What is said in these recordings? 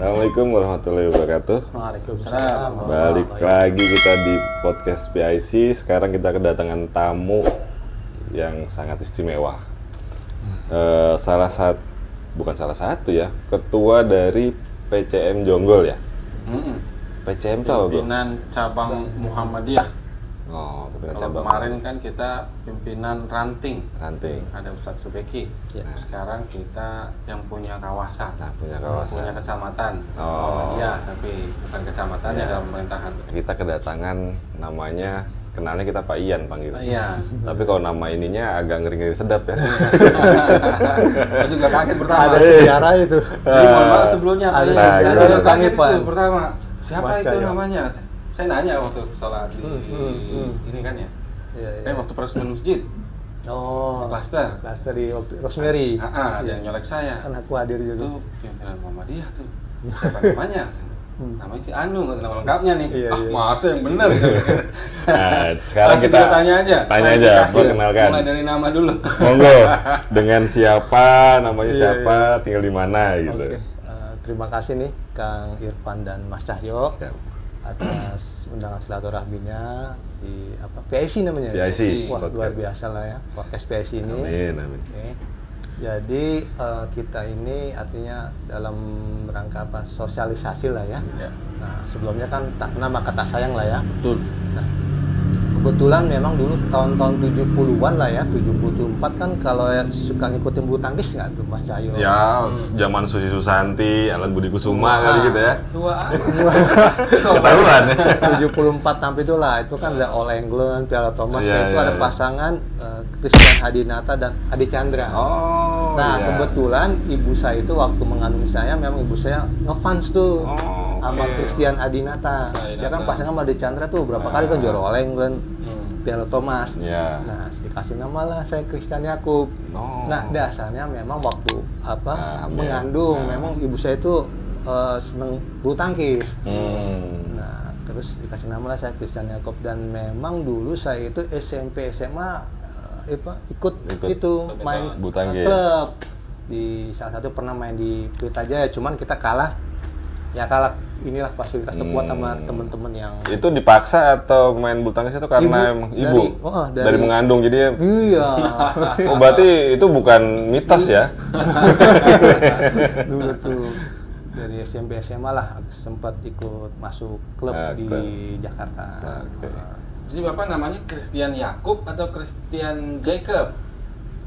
Assalamualaikum warahmatullahi wabarakatuh. Waalaikumsalam. Balik lagi kita di podcast PIC. Sekarang kita kedatangan tamu yang sangat istimewa. Bukan salah satu ya, ketua dari PCM Jonggol ya. PCM tahu gue. Pimpinan cabang Muhammadiyah. Oh, pimpinan Kalau cabang. kemarin kan kita pimpinan ranting. Ada Ustadz Subeki. Ya. Sekarang kita yang punya kawasan. Nah, punya kawasan. Punya kecamatan. Oh. Muhammadiyah, tapi bukan kecamatan ya dalam pemerintahan. Kita kedatangan namanya, kenalnya kita Pak Ian panggil. Iya. Tapi kalau nama ininya agak ngeri-ngeri sedap ya. Saya juga kaget pertama. Ada sejarah itu. Jadi mohon maaf sebelumnya. Ada Saya sejarah kaget Pak. itu pertama. Siapa Mas itu Cahyo. namanya? Saya nanya waktu sholat di ini kan ya. Iya. Waktu peresmian masjid. Oh, Klaster. klaster di waktu Rosemary. Ada yang nyolek saya. Kan aku hadir Itu juga. pimpinan Muhammadiyah tuh. Siapa namanya? Namanya si Anu, nama lengkapnya nih. Iya, iya. Masa yang benar. Nah, sekarang Langsung kita tanya aja. Tanya aja, Klarifikasi. perkenalkan. Mulai dari nama dulu. Monggo, dengan siapa, namanya Iya, siapa, tinggal di mana gitu. Oke. Terima kasih nih Kang Irfan dan Mas Cahyo Siap. atas undangan silaturahminya di PIC namanya. PIC. Wah, luar Podcast. biasa lah ya podcast PIC ini. Amin, amin. Oke. Jadi kita ini artinya dalam rangka apa sosialisasi lah ya. Ya. Nah sebelumnya kan tak nama kata sayang lah ya. Betul. Nah kebetulan memang dulu tahun-tahun 70-an lah ya, 74 kan kalau ya suka ngikutin bulu tangkis nggak tuh Mas Cahyo? Ya, zaman Susi Susanti, Alan Budi Kusuma kali gitu ya. Tua. Ketahuan ya. 74 sampai itulah, itu kan ada All England, Piala Thomas, Iya, itu iya, ada iya. pasangan Christian Hadinata dan Adi Chandra. Oh, Nah, iya. kebetulan ibu saya itu waktu mengandung saya, memang ibu saya ngefans tuh Oh, sama oke. Christian Adinata. Dia kan pasangan sama Adi Chandra tuh berapa kali kan juara All England, Piala Thomas. Iya. Nah, dikasih nama lah saya Christian Yakub. Oh. Nah, dasarnya memang waktu Hamil. mengandung, Nah. memang ibu saya itu seneng bulu tangkis. Hmm. Nah, terus dikasih nama lah saya Christian Yakub, dan memang dulu saya itu SMP SMA ikut itu main bulu tangkis. klub di salah satu, pernah main di Pelita Jaya, cuman kita kalah inilah fasilitas terkuat sama teman-teman yang Itu dipaksa atau main bulu tangkis itu karena emang ibu dari mengandung jadi iya. oh berarti itu bukan mitos ya? Dulu tuh dari SMP SMA lah sempat ikut masuk klub di klub. Jakarta. Oke. Jadi Bapak namanya Christian Yakub atau Christian Jacob?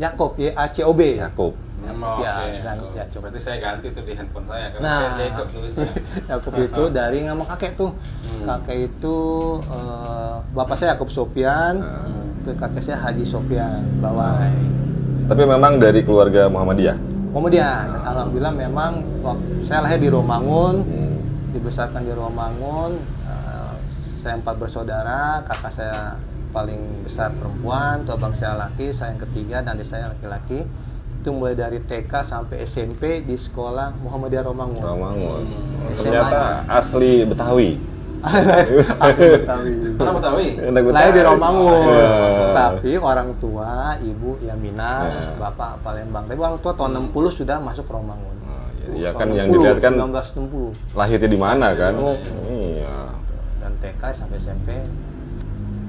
Yakob, YACOB. Yakub. Oke. Ya, coba. Berarti saya ganti tuh di handphone saya karena Nah, saya Jacob tulisnya. Yakob itu dari nama kakek tuh. Kakek itu bapak saya Yakub Sopian, itu kakek saya Haji Sopian Bawai. Tapi memang dari keluarga Muhammadiyah. Kemudian, alhamdulillah memang saya lahir di Romangun, dibesarkan di Romangun. Saya 4 bersaudara, kakak saya paling besar perempuan, tuh abang saya laki, saya yang ketiga, dan adik saya laki-laki. Itu mulai dari TK sampai SMP di sekolah Muhammadiyah Romangun. Romangun. Ternyata asli Betawi. Aku Betawi. Anak Betawi. Lahir di Romangun. Ya. Tapi orang tua, ibu ya Minang, bapak Palembang. Tapi orang tua tahun 60 sudah masuk Romangun. Ya kan yang dilihat kan 1960. lahirnya di mana kan? Oh. Iya. Dan TK sampai SMP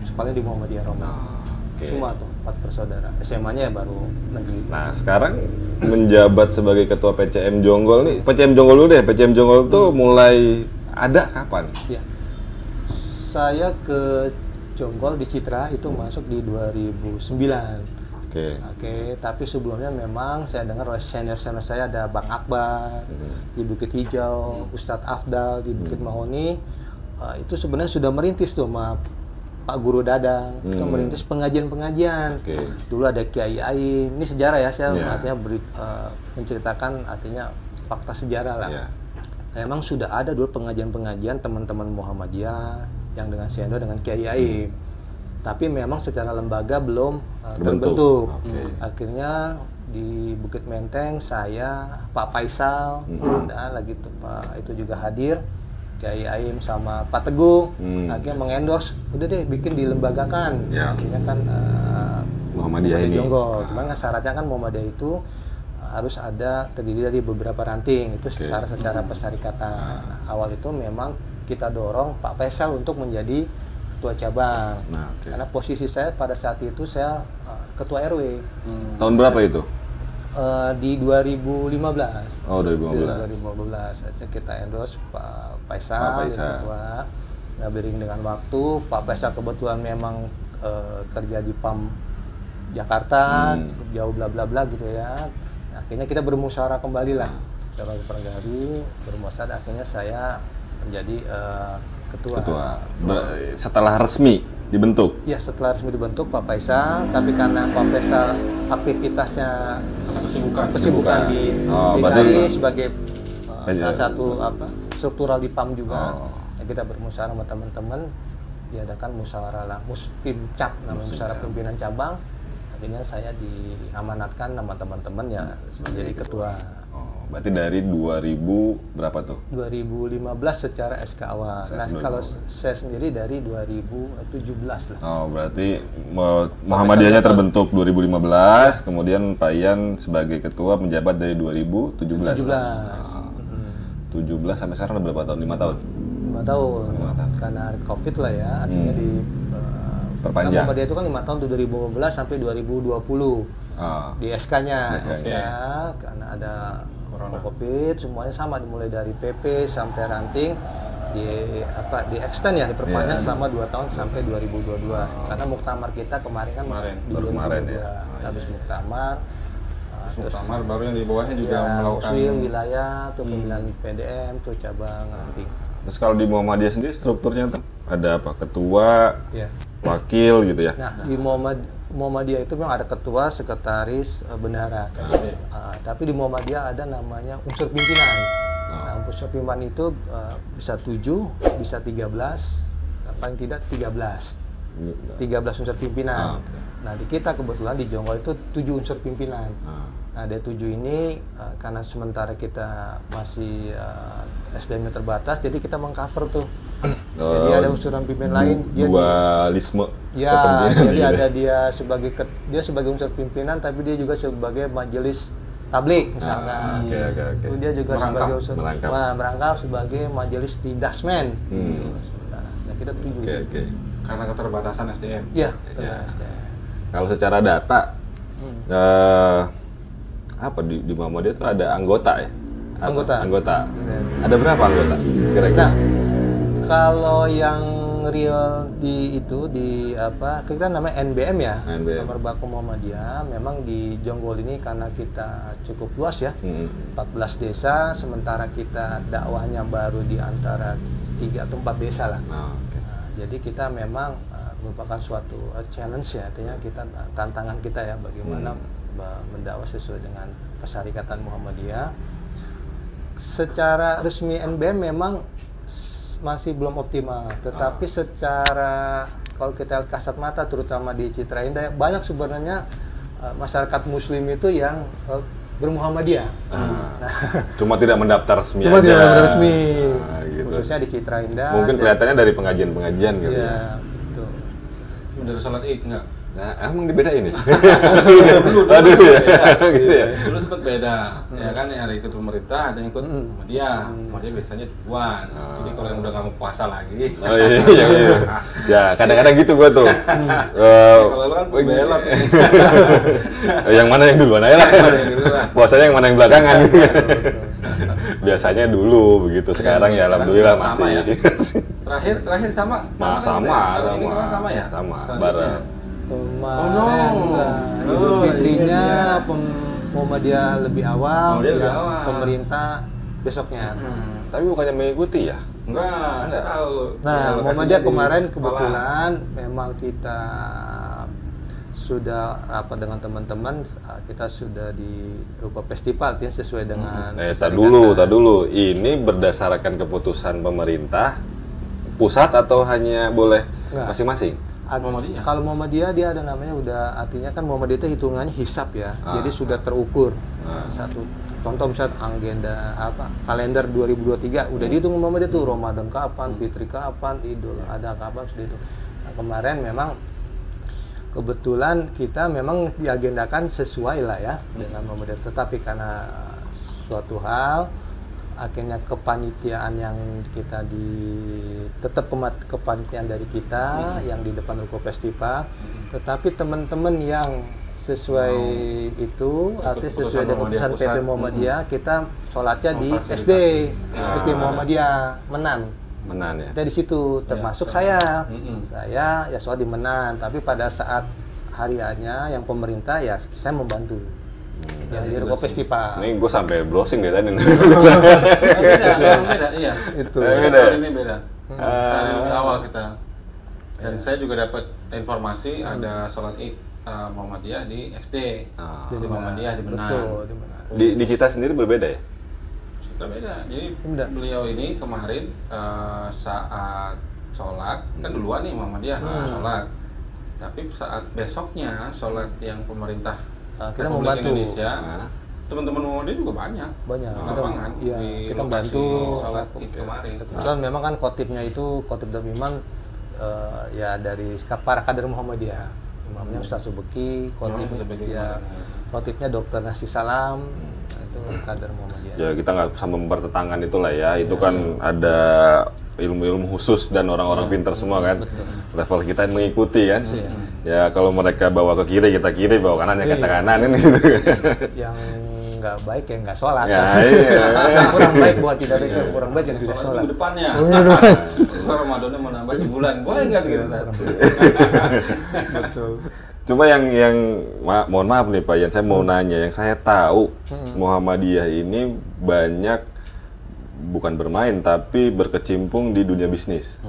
sekolahnya di Muhammadiyah Romangun. Oke. Semua tuh 4 bersaudara. SMA-nya ya baru negeri. Nah, sekarang menjabat sebagai ketua PCM Jonggol nih. PCM Jonggol dulu deh. PCM Jonggol tuh mulai ada kapan? Ya. Saya ke Jonggol di Citra itu masuk di 2009. Oke, tapi sebelumnya memang saya dengar oleh senior-senior saya ada Bang Akbar di Bukit Hijau, Ustadz Afdal di Bukit Mahoni. Itu sebenarnya sudah merintis tuh sama Pak Guru Dadang, itu merintis pengajian-pengajian. Dulu ada Kiai Aim, ini sejarah ya, saya artinya menceritakan artinya fakta sejarah lah. Memang sudah ada dulu pengajian-pengajian teman-teman Muhammadiyah yang dengan senior dengan Kiai Aim. Tapi memang secara lembaga belum terbentuk. Akhirnya di Bukit Menteng saya, Pak Faisal, ada lagi tuh Pak itu juga hadir, Kiai Aim sama Pak Teguh, akhirnya mengendorse, udah deh bikin dilembagakan. Akhirnya kan Muhammadiyah ini. Jonggol. Cuman syaratnya kan Muhammadiyah itu harus ada terdiri dari beberapa ranting, itu secara pesyarikatan. Awal itu memang kita dorong Pak Faisal untuk menjadi ketua cabang. Karena posisi saya pada saat itu saya ketua RW. Tahun berapa itu? Di 2015. Oh, 2015. Di 2015 kita endorse Pak Faisal, ketua. Nah, beriring dengan waktu, Pak Faisal kebetulan memang kerja di PAM Jakarta, cukup jauh bla bla bla gitu ya. Akhirnya kita bermusyawarah kembali lah. Coba pergari, bermusyawarah akhirnya saya menjadi ketua. Setelah resmi dibentuk? Ya, setelah resmi dibentuk Pak Faisal, tapi karena Pak Faisal aktivitasnya kesibukan di DKI sebagai salah satu struktural di PAM juga, kita bermusyawarah sama teman-teman, diadakan musyawarah lah, Muspimcap, namanya musyawarah pimpinan cabang. Akhirnya saya diamanatkan sama teman-teman ya menjadi ketua. Berarti dari 2000 berapa tuh? 2015 secara SK awal. Nah, kalau saya sendiri dari 2017 lah. Oh, berarti Muhammadiyahnya terbentuk 2015, kemudian Pak Ian sebagai ketua menjabat dari 2017. 17 sampai sekarang udah berapa tahun? 5 tahun? 5 tahun. Karena Covid lah ya, artinya di perpanjang. Muhammadiyah itu kan 5 tahun tuh 2015 sampai 2020. Di SK-nya, karena ada Covid, semuanya sama dimulai dari PP sampai ranting di extend ya, diperpanjang selama 2 tahun sampai 2022. Karena muktamar kita kemarin kan baru kemarin ya. Habis muktamar. Muktamar baru yang di bawahnya juga melakukan wilayah tuh pemilihan PDM tuh cabang ranting. Terus kalau di Muhammadiyah sendiri strukturnya tuh ada apa? Ketua, wakil gitu ya? Nah, di Muhammadiyah itu memang ada ketua, sekretaris, bendahara. Tapi di Muhammadiyah ada namanya unsur pimpinan. Nah, unsur pimpinan itu bisa 7, bisa 13, paling tidak 13. 13 unsur pimpinan. Nah, di kita kebetulan di Jonggol itu 7 unsur pimpinan. Nah, dari 7 ini karena sementara kita masih SDM terbatas, jadi kita mengcover tuh. Jadi ada unsuran pimpinan lain. Dualisme. Ya, jadi ada dia sebagai unsur pimpinan, tapi dia juga sebagai majelis tablik misalkan. Oke. Dia juga sebagai unsur merangkap sebagai majelis tidasmen. Nah, kita 7. Oke. Karena keterbatasan SDM. Iya, SDM. Kalau secara data, apa di Muhammadiyah itu ada anggota ya? Anggota. Ada berapa anggota kira-kira? Nah, kalau yang real kita namanya NBM ya, Nomor Baku Muhammadiyah. Memang di Jonggol ini karena kita cukup luas ya, 14 desa, sementara kita dakwahnya baru di antara 3 atau 4 desa lah. Jadi kita memang merupakan suatu challenge ya, artinya tantangan kita ya bagaimana mendakwah sesuai dengan Persyarikatan Muhammadiyah. Secara resmi NBM memang masih belum optimal, tetapi secara kalau kita lihat kasat mata terutama di Citra Indah banyak sebenarnya masyarakat muslim itu yang bermuhammadiyah. Cuma tidak mendaftar resmi tidak mendaftar resmi. Gitu. khususnya di Citra Indah. Mungkin kelihatannya dari pengajian-pengajian gitu ya. Iya, betul. Dari sholat Id enggak? Nah, emang dibedain ini? Dulu Aduh ya. beda. Gitu ya. Dulu sempat beda. Ya kan yang ikut pemerintah, ada yang ikut Muhammadiyah biasanya ribuan. Jadi kalau yang udah nggak mau puasa lagi. Oh iya, iya. Ya, kadang-kadang gitu gua tuh. Kalau lu kan belot. Yang mana yang duluan aja lah. Puasanya yang mana yang belakangan. Biasanya dulu begitu. Sekarang ya alhamdulillah sama masih. ya? Terakhir sama. Nah, sama. Sama ya. Sama. Selanjutnya. Bareng. Kemarin Idul Fitrinya Muhammadiyah lebih awal, Lebih awal. pemerintah besoknya. Tapi bukannya mengikuti ya? Enggak tahu. Nah, Muhammadiyah kemarin kebetulan memang kita sudah rapat dengan teman-teman, kita sudah di Ruko Festival ya, sesuai dengan Tak dulu. Ini berdasarkan keputusan pemerintah pusat atau hanya boleh Enggak. masing-masing? Muhammadiyah. Kalau Muhammadiyah dia ada namanya udah, artinya kan Muhammadiyah itu hitungannya hisab ya. Jadi sudah terukur. Satu contoh misalnya agenda kalender 2023 udah dihitung Muhammadiyah tuh, Ramadan kapan, Fitri kapan, Idul Adha kapan, sudah itu. Nah, kemarin memang kebetulan kita memang diagendakan sesuai lah ya dengan Muhammadiyah, tetapi karena suatu hal akhirnya kepanitiaan yang kita tetap kepanitiaan dari kita yang di depan Ruko Festival, tetapi teman-teman yang sesuai itu artinya sesuai dengan keputusan PP Muhammadiyah, kita sholatnya di SD Muhammadiyah Menan ya. kita di situ, termasuk saya ya sholat di Menan, tapi pada saat hariannya yang pemerintah ya saya membantu yang di Ruko Festival. Ini gue sampai browsing deh tadi. Beda, iya. Itu. Ini beda. Dari awal kita. Dan saya juga dapat informasi ada sholat Id Muhammadiyah di SD. Jadi Muhammadiyah di Menan. Betul, di Menan. Di Cita sendiri berbeda ya? Berbeda. Jadi beliau ini kemarin saat sholat kan duluan nih Muhammadiyah sholat. Tapi saat besoknya sholat yang pemerintah kita Republik membantu Indonesia, teman-teman Muhammadiyah juga banyak. Lapangan kita bantu sholat Id kemarin. Kebetulan memang kan khotibnya itu khotib Damiman ya dari para kader Muhammadiyah. Imamnya Ustaz Subeki, khotibnya Dr. Nasi Salam, itu kader Muhammadiyah. Ya kita nggak sama mempertentangan itulah ya. Itu kan ada ilmu-ilmu khusus dan orang-orang pintar semua kan. Level kita mengikuti kan. Ya kalau mereka bawa ke kiri, kita kiri, bawa kanan ya kita kanan kan gitu. Yang nggak baik ya nggak sholat. Ya, iya. Yang kurang baik buat tidak baik, yang kurang baik yang tidak sholat. Minggu depannya. Ramadannya mau nambah sebulan, boleh nggak gitu? Betul. Cuma yang mohon maaf nih Pak Yan, saya mau nanya, yang saya tahu Muhammadiyah ini banyak bukan bermain tapi berkecimpung di dunia bisnis.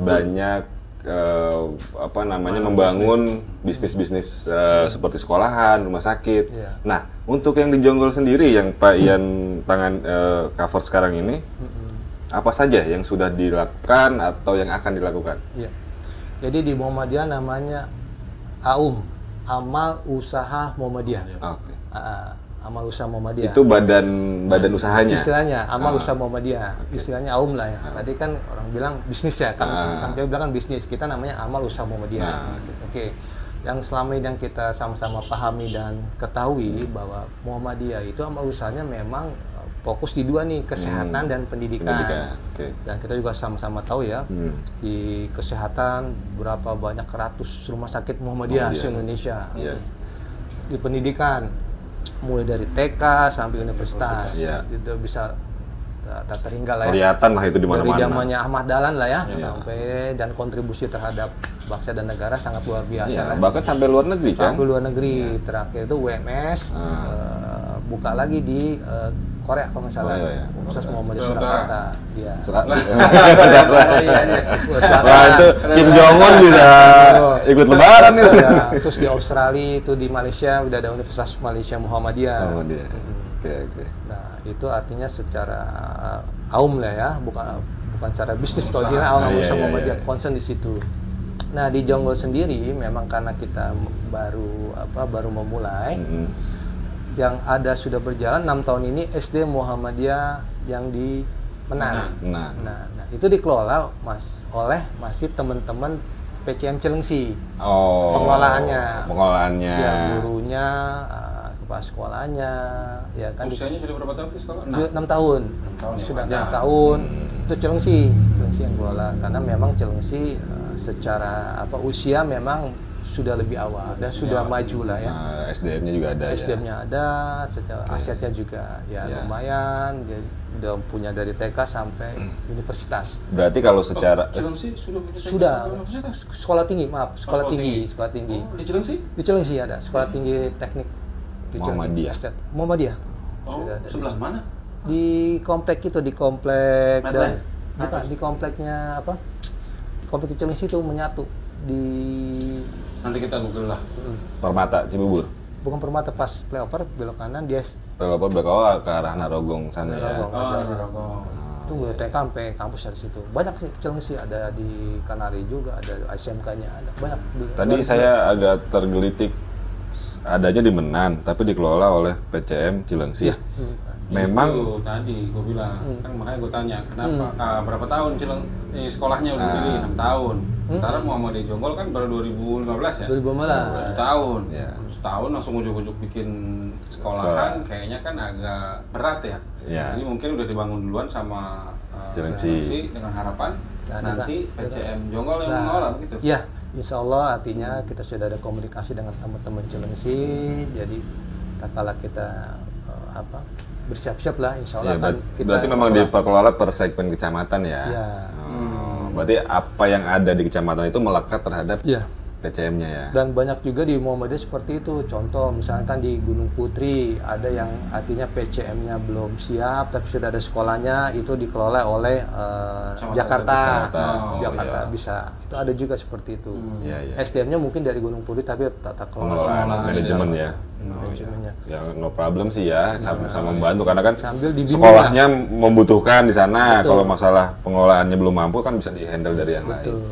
Banyak membangun bisnis-bisnis seperti sekolahan, rumah sakit. Nah, untuk yang di Jonggol sendiri yang Pak Ian cover sekarang ini, apa saja yang sudah dilakukan atau yang akan dilakukan? Jadi di Muhammadiyah namanya AUM, Amal Usaha Muhammadiyah. Oke. Amal Usaha Muhammadiyah. Itu badan usahanya. Istilahnya Amal Usaha Muhammadiyah. Istilahnya AUM lah ya. Tadi kan orang bilang bisnis ya, Kang Jawa bilang kan bisnis. Kita namanya Amal Usaha Muhammadiyah. Oke. Yang selama ini yang kita sama-sama pahami dan ketahui bahwa Muhammadiyah itu amal usahanya memang fokus di dua nih, kesehatan dan pendidikan. Dan kita juga sama-sama tahu ya, di kesehatan berapa banyak ratus rumah sakit Muhammadiyah se-Indonesia. Di pendidikan mulai dari TK sampai universitas, itu bisa tak terhingga lah ya. Kelihatan lah itu di mana-mana. Dari zamannya Ahmad Dahlan lah ya, sampai dan kontribusi terhadap bangsa dan negara sangat luar biasa. Bahkan sampai luar negeri kan? Sampai luar negeri. Terakhir itu WMS buka lagi di Korea kalau nggak salah. Universitas Muhammadiyah Surakarta. Wah itu Kim Jong Un bisa ikut lebaran nih. Terus di Australia, itu di Malaysia udah ada Universitas Malaysia Muhammadiyah. Oke. Nah itu artinya secara AUM lah ya, bukan secara bisnis. Kalau sini AUM Muhammadiyah concern di situ. Nah di Jonggol sendiri memang karena kita baru memulai. Yang ada sudah berjalan 6 tahun ini SD Muhammadiyah yang di Menan. Nah, Nah, itu dikelola oleh masih teman-teman PCM Cilengsi. oh, Pengelolaannya. pengelolaannya, Ya, gurunya, kepala sekolahnya, ya kan. Usianya sudah berapa tahun di sekolah? 6 tahun. 6 tahun ya, Sudah 6 wajar. tahun. Itu Cilengsi yang kelola. Karena memang Cilengsi secara usia memang sudah lebih awal dan sudah maju lah ya. Nah, SDM-nya juga ada SDM-nya ada, secara asetnya juga ya lumayan. Jadi udah punya dari TK sampai universitas. Berarti kalau secara Cilengsi sudah punya Sudah universitas? sekolah tinggi, maaf, sekolah sekolah tinggi, tinggi. sekolah tinggi. Oh, di Cilengsi? Di Cilengsi ada sekolah tinggi teknik di Cilengsi. Muhammadiyah. Estet. Muhammadiyah. Oh, Sudah ada. sebelah mana? Di komplek itu, di komplek Medland? bukan di kompleknya apa? Di komplek di Cilengsi itu menyatu di Nanti kita google lah. Permata Cibubur. bukan Permata, pas flyover belok kanan dia Kalau belok ke arah Narogong sana ya. Narogong. Oh, Narogong. itu TK sampai kampus dari situ. Banyak sih Cilengsi, ada di Kanari juga, ada SMK-nya, ada banyak. Tadi saya agak tergelitik adanya di Menan, tapi dikelola oleh PCM Cilengsi. Iya. Memang Itu tadi gue bilang, kan makanya gue tanya kenapa berapa tahun sekolahnya udah pilih 6 tahun. Sekarang Muhammadiyah Jonggol kan baru 2015 ya. 2015. Setahun. Ya. Setahun langsung ujuk-ujuk bikin sekolahan, kayaknya kan agak berat ya. Ya. Jadi mungkin udah dibangun duluan sama Cilengsi. dengan harapan Nah, nanti dengan- PCM Jonggol yang Nah, mengelola gitu. Iya, insya Allah artinya kita sudah ada komunikasi dengan teman-teman Cilengsi. Jadi kala kita bersiap-siap lah, insya Allah Ya, akan kita. berarti memang dikelola per segmen kecamatan ya. Iya. Berarti apa yang ada di kecamatan itu melekat terhadap Iya. PCM-nya ya. Dan banyak juga di Muhammadiyah seperti itu. Contoh misalkan di Gunung Putri ada yang artinya PCM-nya belum siap tapi sudah ada sekolahnya, itu dikelola oleh Jakarta. Jakarta iya. bisa. Itu ada juga seperti itu. Iya, iya. SDM-nya mungkin dari Gunung Putri tapi tata kelola Pengelolaan sekolah, manajemen ya. manajemennya. Ya no problem sih ya, sama membantu karena kan Sambil dibimbing sekolahnya membutuhkan di sana. Betul. Kalau masalah pengelolaannya belum mampu kan bisa di-handle dari yang lain. Betul.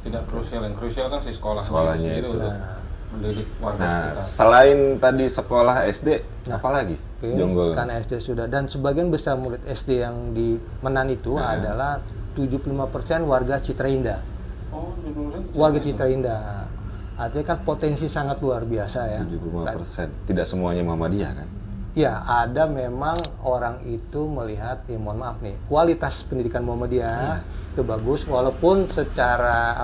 Tidak krusial, yang krusial kan si Sekolahnya itu. untuk mendidik warga Nah, sekitar. selain tadi sekolah SD, Nah, apa lagi? Oke, Jonggol. kan SD sudah, dan sebagian besar murid SD yang di Menan itu adalah 75% warga Citra Indah. Oh, Warga Citra Indah. Artinya kan potensi sangat luar biasa ya. 75%. Tidak semuanya Muhammadiyah kan? Ya, ada memang orang itu melihat, mohon maaf nih, kualitas pendidikan Muhammadiyah itu bagus, walaupun secara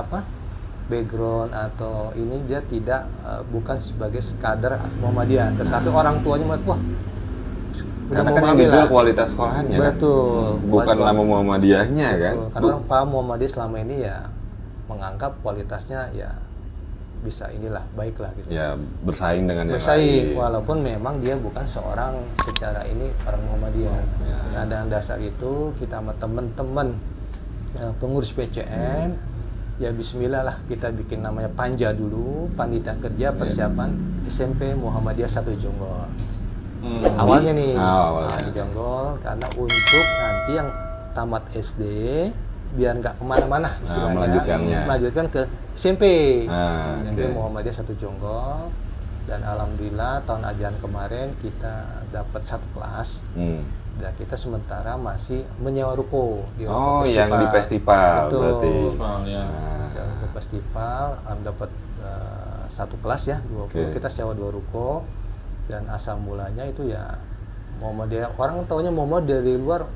background atau ini dia tidak bukan sebagai sekadar Muhammadiyah, tetapi orang tuanya melihat, wah, udah Karena mau kan yang ngambil dijual lah. kualitas sekolahnya kan? Betul. Bukan Kualitas nama Muhammadiyahnya kan? Betul. Karena orang paham Muhammadiyah selama ini ya menganggap kualitasnya ya bisa inilah, baiklah gitu. Ya bersaing dengan yang Bersaing, lain. walaupun memang dia bukan seorang secara ini orang Muhammadiyah. Nah, dengan dasar itu kita sama teman-teman pengurus PCM ya bismillah lah, kita bikin namanya Panja dulu, Panitia Kerja Persiapan SMP Muhammadiyah 1 Jonggol. Awalnya nih awalnya. di Jonggol, karena untuk nanti yang tamat SD biar nggak kemana-mana istilahnya, melanjutkan ke SMP. SMP Muhammadiyah 1 Jonggol. Dan alhamdulillah tahun ajaran kemarin kita dapat 1 kelas. Dan kita sementara masih menyewa ruko di Oh, yang di festival. Betul. Berarti. Ya. Di festival dapat 1 kelas ya, 20. Kita sewa 2 ruko. Dan asal mulanya itu ya Muhammadiyah, orang taunya Muhammadiyah dari luar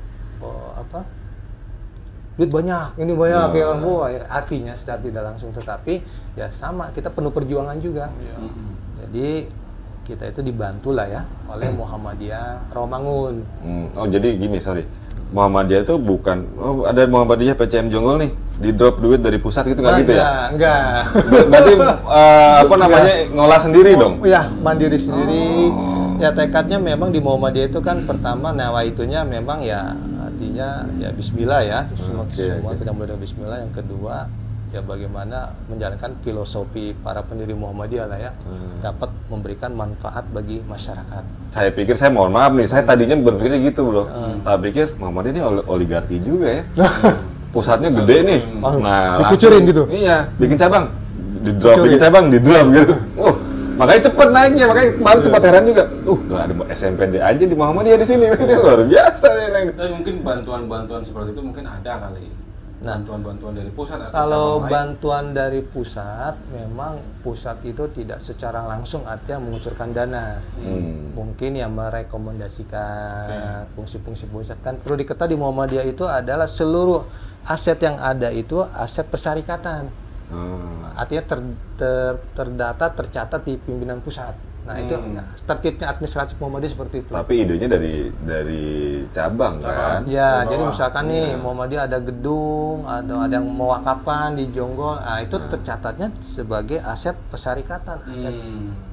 duit banyak, ini banyak ya kan, artinya secara tidak langsung, tetapi ya sama, kita penuh perjuangan juga. Jadi kita itu dibantu lah ya oleh Muhammadiyah Rawamangun. Oh, jadi gini, sorry. Muhammadiyah itu bukan, ada Muhammadiyah PCM Jonggol nih, di drop duit dari pusat gitu nggak gitu ya? Enggak. Berarti ngolah sendiri dong? Iya, mandiri sendiri. Ya tekadnya memang di Muhammadiyah itu kan pertama nawaitunya memang ya artinya ya bismillah ya, semua kita mulai dengan bismillah. Yang kedua ya bagaimana menjalankan filosofi para pendiri Muhammadiyah lah ya, dapat memberikan manfaat bagi masyarakat. Saya pikir, saya mohon maaf nih, saya tadinya berpikir gitu bro. Tak pikir Muhammadiyah ini oligarki juga ya. Pusatnya gede nih. Nah, dikucurin gitu. Iya, bikin cabang, di drop, bikin cabang, di drop gitu. Makanya cepet naiknya, makanya kemarin sempat heran juga. Nggak ada SMP aja di Muhammadiyah di sini, luar biasa ya. Tapi mungkin bantuan-bantuan seperti itu mungkin ada kali. Bantuan-bantuan dari pusat atau kalau bantuan dari pusat, memang pusat itu tidak secara langsung artinya mengucurkan dana. Mungkin yang merekomendasikan fungsi-fungsi pusat. Kan perlu diketahui di Muhammadiyah itu adalah seluruh aset yang ada itu aset pesyarikatan. Artinya terdata, tercatat di pimpinan pusat. Nah itu tertibnya administratif Muhammadiyah seperti itu. Tapi idenya dari cabang kan? Ya, jadi misalkan nih Muhammadiyah ada gedung atau ada yang mewakafkan di Jonggol, itu tercatatnya sebagai aset pesyarikatan, aset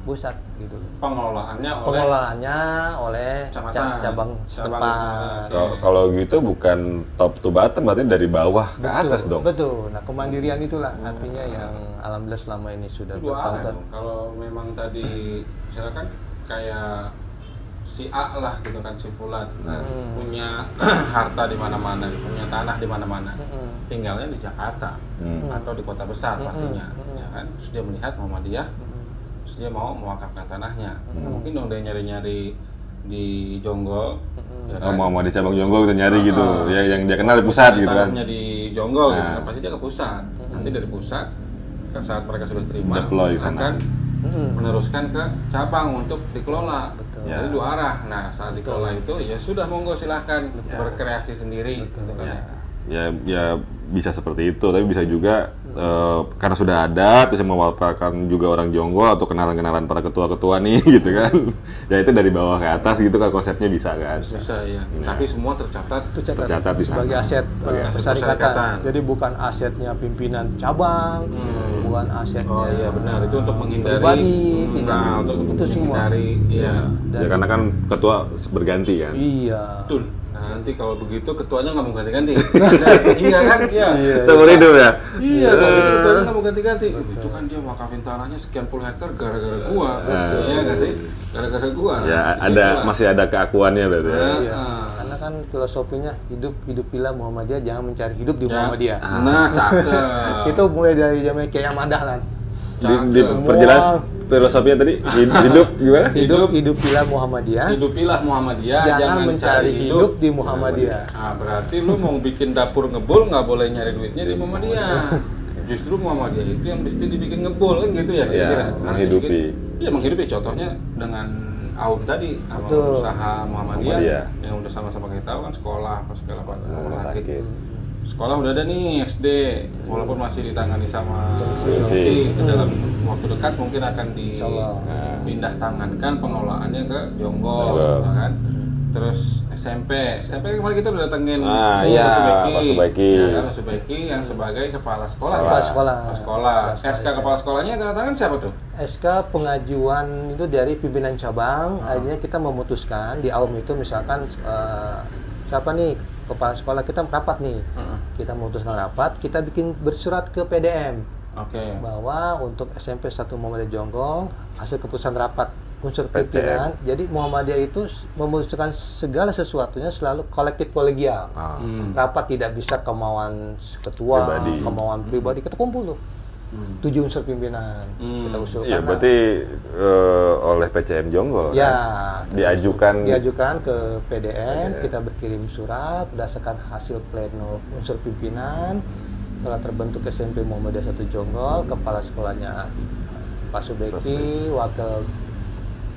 pusat gitu. Pengelolaannya oleh cabang setempat. Kalau gitu bukan top to bottom, berarti dari bawah ke atas dong. Betul. Nah kemandirian itulah artinya yang alhamdulillah selama ini sudah bertahun-tahun. Kalau memang tadi misalkan kayak si A lah gitu kan, si Fulan punya harta di mana-mana, punya tanah di mana-mana, tinggalnya di Jakarta atau di kota besar pastinya, ya kan? Terus dia melihat Muhammadiyah, terus dia mau mewakafkan tanahnya, mungkin dong dia nyari-nyari di Jonggol, ya kan? Muhammadiyah cabang Jonggol kita nyari gitu, ya yang dia kenal di pusat gitu kan? Tanahnya di Jonggol, gitu kan? Pasti dia ke pusat, nanti dari pusat saat mereka sudah terima, akan meneruskan ke cabang untuk dikelola. Jadi dua arah. Nah saat dikelola itu ya sudah, monggo silahkan berkreasi sendiri. Ya bisa seperti itu, tapi bisa juga karena sudah ada terus mewakafkan juga orang Jonggol atau kenalan-kenalan para ketua-ketua nih gitu kan. Ya itu dari bawah ke atas gitu kan, konsepnya bisa kan. Bisa ya. Tapi semua tercatat di sana sebagai aset pesyarikatan. Jadi bukan asetnya pimpinan cabang, bukan asetnya. Oh iya benar, itu untuk menghindari untuk menghindari ya karena kan ketua berganti kan. Iya. Betul. Nah, nanti kalau begitu ketuanya nggak mau ganti-ganti. Iya kan? Iya. Seumur hidup ya? Iya, kalau ketuanya nggak mau ganti-ganti. Itu kan dia wakafin tanahnya sekian puluh hektar gara-gara gua. Iya nggak sih? Gara-gara gua. Ya, masih ada keakuannya berarti ya. Karena kan filosofinya hidupilah Muhammadiyah, jangan mencari hidup di Muhammadiyah. Nah, cakep. Itu mulai dari zaman Kiai Madahlan. Diperjelas filosofinya tadi, hidup gimana? Hidupilah Muhammadiyah. Hidupilah Muhammadiyah, jangan mencari hidup di Muhammadiyah. Nah, berarti lu mau bikin dapur ngebul nggak boleh nyari duitnya di Muhammadiyah. Justru Muhammadiyah itu yang mesti dibikin ngebul kan gitu ya? Iya, menghidupi. Iya, menghidupi. Contohnya dengan Aum tadi, usaha Muhammadiyah yang udah sama-sama kita tahu kan, sekolah, segala macam, rumah sakit. Sekolah udah ada nih SD, walaupun masih ditangani sama Joksi, dalam waktu dekat mungkin akan dipindah tangankan pengelolaannya ke Jonggol, kan? Terus SMP kemarin kita udah datengin Pak Subeki yang sebagai kepala sekolah. SK kepala sekolahnya tanda tangan siapa tuh? SK pengajuan itu dari pimpinan cabang. Akhirnya kita memutuskan di AUM itu misalkan siapa nih kepala sekolah kita rapat nih, kita memutuskan rapat, kita bikin bersurat ke PDM bahwa untuk SMP 1 Muhammadiyah Jonggol hasil keputusan rapat unsur pimpinan. Jadi Muhammadiyah itu memutuskan segala sesuatunya selalu kolektif kolegial. Rapat tidak bisa kemauan ketua, kemauan pribadi, kita kumpul tuh 7 unsur pimpinan kita usulkan. Iya, berarti oleh PCM Jonggol kan? Diajukan ke PDM, kita berkirim surat berdasarkan hasil pleno unsur pimpinan. Telah terbentuk SMP Muhammadiyah 1 Jonggol, kepala sekolahnya Pak Subeki,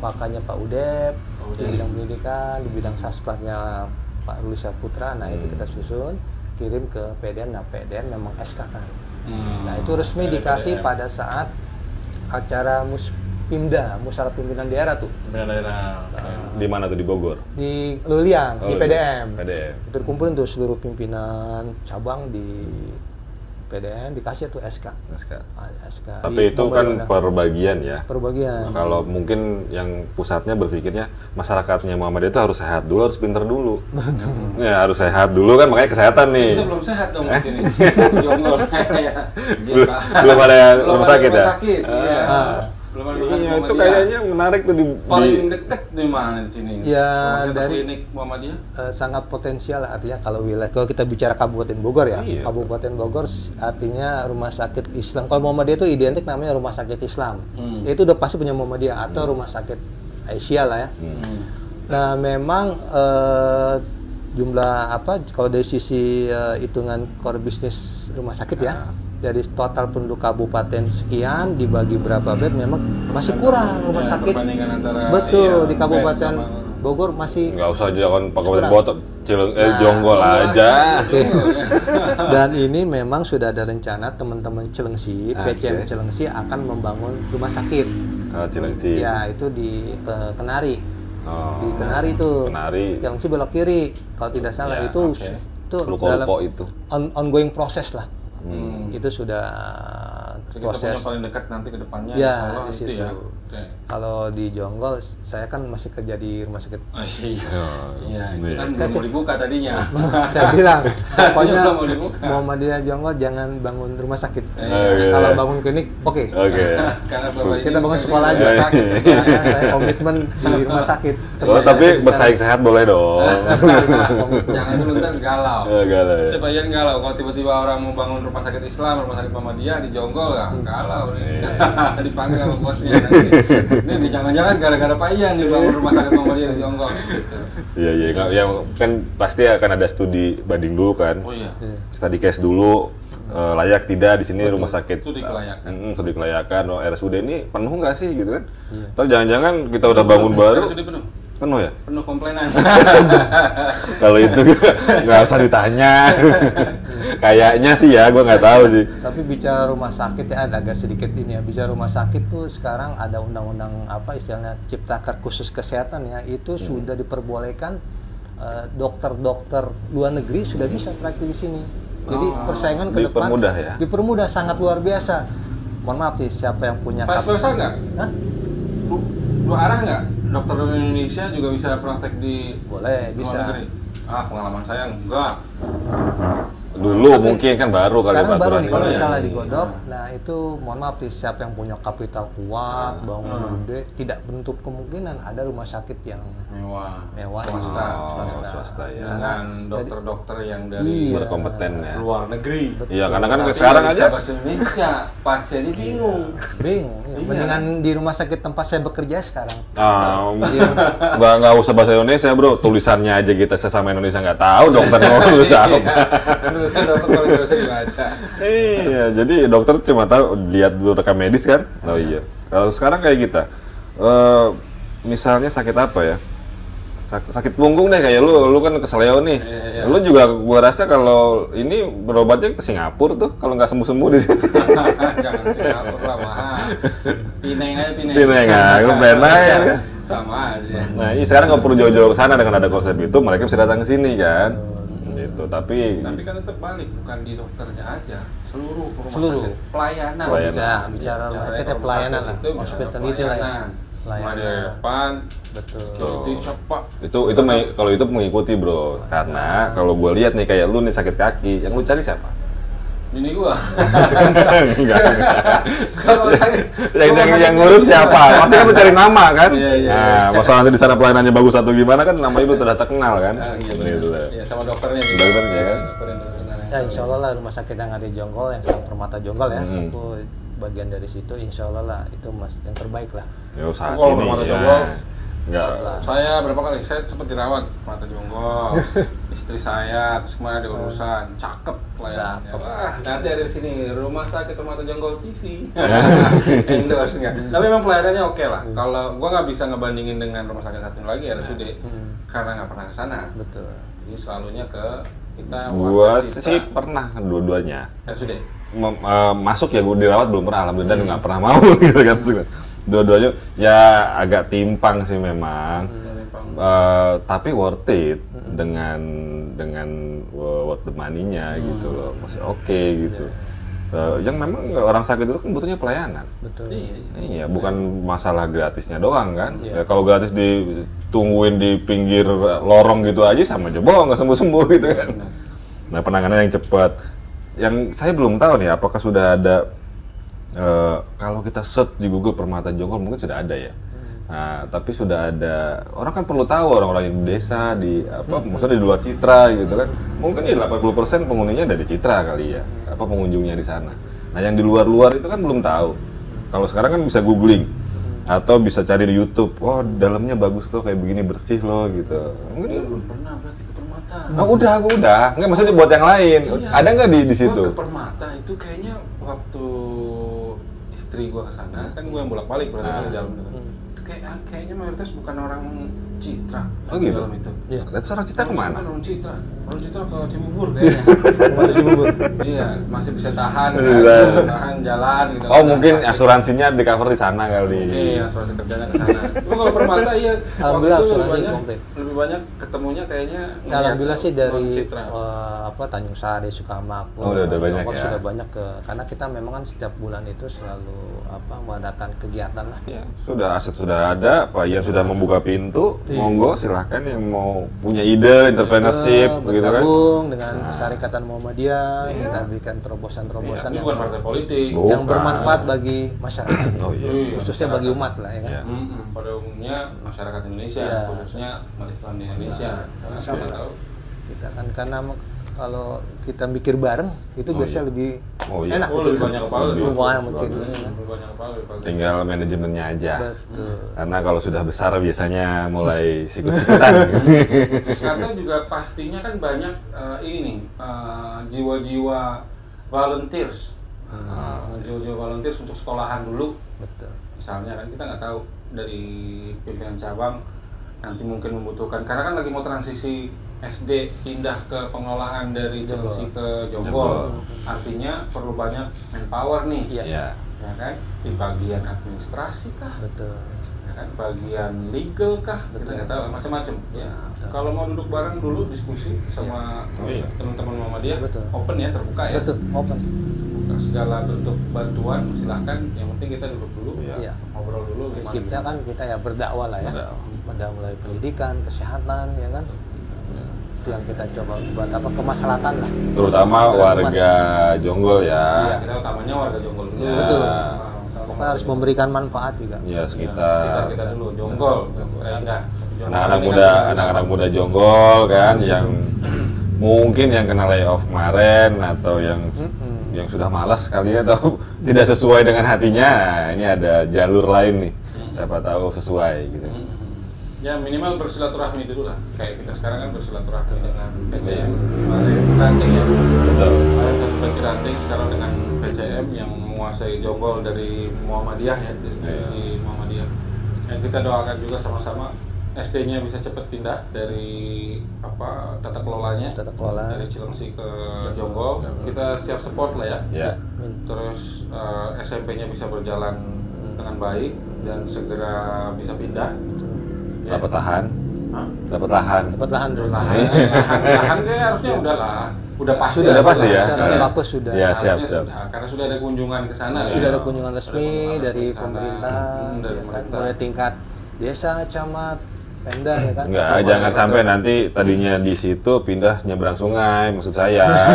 wakilnya Pak Udep, di bidang pendidikan, di bidang saspranya Pak Ruli Saputra. Nah itu kita susun, kirim ke PDM. Nah PDM memang SK kan. Nah itu resmi dikasih pada saat acara Muspimda, Musyawarah Pimpinan Daerah tuh. Pimpinan daerah. Di mana tuh, di Bogor? Di Luliang, di PDM. Itu dikumpulin tuh seluruh pimpinan cabang di PDM, dikasih tuh SK. Tapi itu kan perbagian ya. Perbagian. Kalau mungkin yang pusatnya berpikirnya masyarakatnya Muhammadiyah itu harus sehat dulu, harus pinter dulu. Ya harus sehat dulu kan, makanya kesehatan nih. Kita belum sehat dong di sini. Jonggol belum ada rumah sakit ya. Belum ada Bekasi Iya, itu Muhammadiyah. kayaknya menarik tuh Paling dekat di mana di sini? Ya, Rumah sakit dari- klinik Muhammadiyah. Sangat potensial artinya kalau kita bicara Kabupaten Bogor ya. Iya. Kabupaten Bogor artinya rumah sakit Islam. Kalau Muhammadiyah itu identik namanya rumah sakit Islam. Itu udah pasti punya Muhammadiyah atau rumah sakit Aisyah lah ya. Nah, memang jumlah kalau dari sisi hitungan core bisnis rumah sakit ya, dari total penduduk kabupaten sekian dibagi berapa bed memang masih kurang rumah Ya, sakit. perbandingan antara Betul, iya, di Kabupaten bed sama- Bogor masih nggak usah jangan pakai Kurang. botok, Nah, jonggol aja. Oke. Dan ini memang sudah ada rencana teman-teman Cilengsi, PCM Oke. Cilengsi akan membangun rumah sakit. Cilengsi. Ya, itu di Kenari. Oh, Di Kenari itu. Kenari. Cilengsi belok kiri kalau tidak salah. Ya, itu oke. itu Ruko-ruko itu. ongoing proses lah. Itu sudah Jadi kita proses. punya paling dekat nanti ke depannya Ya, insya Allah di itu ya. situ. Oke. Kalau di Jonggol, saya kan masih kerja di rumah sakit. Oh, iya. Oh, Iya, itu iya. kan belum mau dibuka tadinya. Saya bilang, pokoknya Belum mau dibuka. Muhammadiyah Jonggol jangan bangun rumah sakit. Oke. Kalau bangun klinik, oke. Oke. Karena Bapak ini Kita bangun bukan sekolah di aja. rumah sakit. Makanya saya komitmen di rumah sakit. Oh, tapi bersaing sehat boleh dong. Jangan dulu ntar galau. Galau ya. Coba Ian galau kalau tiba-tiba orang mau bangun rumah sakit Islam, rumah sakit Muhammadiyah di Jonggol ya galau nih. Dipanggil sama bosnya nanti. Ini jangan-jangan gara-gara Pak Ian nih bangun rumah sakit Muhammadiyah di Jonggol. Gitu. Iya, iya. Ya, kan pasti akan ada studi banding dulu kan. Oh iya. Study case dulu, layak tidak di sini rumah sakit. Studi kelayakan. Studi kelayakan. Oh, RSUD ini penuh nggak sih gitu kan? Iya. Terus jangan-jangan kita udah bangun baru, Sudah penuh. penuh ya? Penuh komplainan. Kalau itu nggak usah ditanya. Kayaknya sih ya, gue nggak tahu sih. Tapi bicara rumah sakit ya ada agak sedikit ini ya. Bicara rumah sakit tuh sekarang ada undang-undang istilahnya Ciptaker khusus kesehatan ya. Itu sudah diperbolehkan dokter-dokter luar negeri sudah bisa praktik di sini. Jadi persaingan ke depan dipermudah ya? Dipermudah sangat luar biasa. Mohon maaf nih siapa yang punya Vice versa nggak? Hah? Dua arah nggak? Dokter Indonesia juga bisa praktek di Boleh, luar bisa. negeri? Pengalaman saya enggak. Dulu mungkin kan baru kali Sekarang baru peraturan nih kalau ini. misalnya digodok, nah itu mohon maaf nih siapa yang punya kapital kuat, bangun gede, tidak bentuk kemungkinan ada rumah sakit yang mewah Swasta. Swasta ya. Dengan dokter-dokter yang dari Iya. Berkompeten ya. luar negeri. Iya, karena kan Tapi sekarang nggak aja bisa bahasa Indonesia, pasiennya bingung. bingung. Iya. Mendingan di rumah sakit tempat saya bekerja sekarang. nggak usah bahasa Indonesia bro, tulisannya aja kita sesama Indonesia nggak tahu dokter mau tulis apa. Tulisan dokter kalau nggak bisa dibaca. Iya, jadi dokter cuma tahu lihat dulu rekam medis kan. Oh iya. Kalau sekarang kayak kita, misalnya sakit apa ya? Sakit punggung deh kayak lu kan keseleo nih. Iya. Lu juga gua rasa kalau ini berobatnya ke Singapura tuh kalau nggak sembuh-sembuh di sini. Jangan Singapura lah mahal. Pineng aja Pineng. Pineng aja, penai ya. Sama aja. Nah, ini sekarang nggak perlu jauh-jauh ke sana dengan ada konsep itu, mereka bisa datang ke sini kan. Gitu, tapi kan tetap balik bukan di dokternya aja, seluruh rumah Seluruh. sakit pelayanan. Nah, bicara rumah sakit ya pelayanan lah, Itu hospitality lah ya. Ada depan, Betul. security shop pak. itu kalau itu mengikuti bro, karena kalau gue lihat nih kayak lu nih sakit kaki, yang lu cari siapa? Bini gua. Enggak. Kalau saya yang ngurut siapa? Pasti kan lu cari nama kan? Iya, iya. Nah, masalah nanti di sana pelayanannya bagus atau gimana kan nama ibu sudah terkenal kan? Iya, Gitu lah. Iya, sama dokternya juga. Dokternya kan? Dokter yang Ya insya Allah lah rumah sakit yang ada di Jonggol yang sekarang Permata Jonggol ya, Hmm. aku bagian dari situ insya Allah lah itu yang terbaik lah. Yo saat Kalau ini Permata ya. Jonggol, Enggak. Saya berapa kali saya sempat dirawat mata jonggol, istri saya, terus kemarin ada urusan, cakep pelayanannya. Cakep. Wah, nanti ada di sini rumah sakit Permata Jonggol TV. Endorse nggak? Tapi memang pelayanannya oke lah. Kalau gua nggak bisa ngebandingin dengan rumah sakit satu lagi RSUD, karena nggak pernah ke sana. Betul. Jadi selalunya ke kita. Gua warga sih Citra. pernah dua-duanya. RSUD. Masuk ya gue dirawat belum pernah, alhamdulillah nggak pernah mau gitu kan. Dua-duanya ya agak timpang sih memang. Tapi worth it dengan worth the money-nya gitu loh, masih oke gitu. Yang memang orang sakit itu kan butuhnya pelayanan. Betul. Iya, bukan masalah gratisnya doang kan. Iya. Ya, kalau gratis ditungguin di pinggir lorong gitu aja sama aja bohong, nggak sembuh-sembuh gitu kan. Nah, penanganan yang cepat. Yang saya belum tahu nih apakah sudah ada kalau kita search di Google Permata Jonggol mungkin sudah ada ya. Nah, tapi sudah ada, orang kan perlu tahu orang-orang yang di desa, maksudnya di luar Citra gitu kan. Mungkin ya 80% penghuninya dari Citra kali ya, pengunjungnya di sana. Nah, yang di luar-luar itu kan belum tahu. Kalau sekarang kan bisa googling atau bisa cari di YouTube. Oh, dalamnya bagus tuh, kayak begini bersih loh gitu. Mungkin belum pernah berarti ke Permata. Oh, udah. Nggak, maksudnya buat yang lain. Iya. Ada nggak di situ? Gua ke Permata itu kayaknya waktu istri gua ke sana, kan gua yang bolak-balik berarti di dalam itu. Kayaknya mayoritas bukan orang Citra. Oh gitu? Dalam itu. Iya. Lihat orang Citra kemana? Orang Citra ke Cibubur kayaknya. Cibubur. Iya, masih bisa tahan jalan gitu. Oh, mungkin asuransinya di cover di sana kali. Iya, asuransi kerjanya ke sana. Cuma kalau Permata iya, alhamdulillah waktu itu asuransi komplit. lebih banyak ketemunya kayaknya. Alhamdulillah sih dari Citra. Tanjung Sari, Sukamakmur. Oh, udah banyak ya. Sudah banyak karena kita memang kan setiap bulan itu selalu mengadakan kegiatan lah. Ya, sudah aset sudah ada, Pak Ian sudah membuka pintu. Monggo silahkan yang mau punya ide entrepreneurship begitu kan. Bergabung dengan Syarikatan Muhammadiyah, kita berikan terobosan-terobosan Ini yang bukan partai politik. yang bermanfaat bagi masyarakat. Oh iya. Khususnya bagi umat lah ya kan. Iya. Pada umumnya masyarakat Indonesia, Iya. khususnya umat Islam di Indonesia. Karena siapa tahu Kita kan karena kalau kita mikir bareng itu biasanya lebih enak. lebih banyak kepala, lebih banyak mikir. lebih banyak kepala. Tinggal manajemennya aja. Betul. Karena kalau sudah besar biasanya mulai sikut-sikutan. Karena juga pastinya kan banyak jiwa-jiwa volunteers. Jiwa-jiwa volunteers untuk sekolahan dulu. Betul. Misalnya kan kita nggak tahu dari pimpinan cabang nanti mungkin membutuhkan, karena kan lagi mau transisi SD pindah ke pengelolaan dari Cilengsi ke Jonggol. Artinya perlu banyak manpower nih. Iya. Ya kan? Di bagian administrasi kah? Betul. Ya kan? Bagian legal kah? Kita nggak tahu, macam-macam. Ya. Kalau mau duduk bareng dulu diskusi sama teman-teman Muhammadiyah, open ya, terbuka ya. Betul, open. Segala bentuk bantuan silahkan, yang penting kita duduk dulu, ngobrol dulu. Prinsipnya kan kita ya berdakwah lah ya, mulai pendidikan, kesehatan ya kan, itu yang kita coba buat kemaslahatan lah. Terutama warga Jonggol ya. Iya, kita utamanya warga Jonggol dulu. Betul. Kita harus memberikan manfaat juga. Ya sekitar kita dulu Jonggol, anak-anak muda Jonggol kan yang mungkin yang kena layoff kemarin atau yang sudah malas kali ya atau tidak sesuai dengan hatinya. Nah, ini ada jalur lain nih, siapa tahu sesuai gitu. Ya minimal bersilaturahmi dulu lah. Kayak kita sekarang kan bersilaturahmi dengan PCM kemarin ranting ya. Betul. Kemarin kita sudah ranting sekarang dengan PCM yang menguasai Jonggol dari Muhammadiyah ya, dari divisi Muhammadiyah. Yang kita doakan juga sama-sama SD-nya bisa cepat pindah dari tata kelolanya dari Cilengsi ke Jonggol. Kita siap support lah ya. Terus SMP-nya bisa berjalan dengan baik dan segera bisa pindah. Dapat tahan dulu. Tahan kayak harusnya udah pasti. Sudah pasti ya. Bagus sudah. Ya siap. Karena sudah ada kunjungan ke sana. Sudah ada kunjungan resmi dari pemerintah, mulai tingkat desa, camat, Pemda ya kan? Enggak, jangan sampai nanti tadinya di situ pindah nyebrang sungai, maksud saya.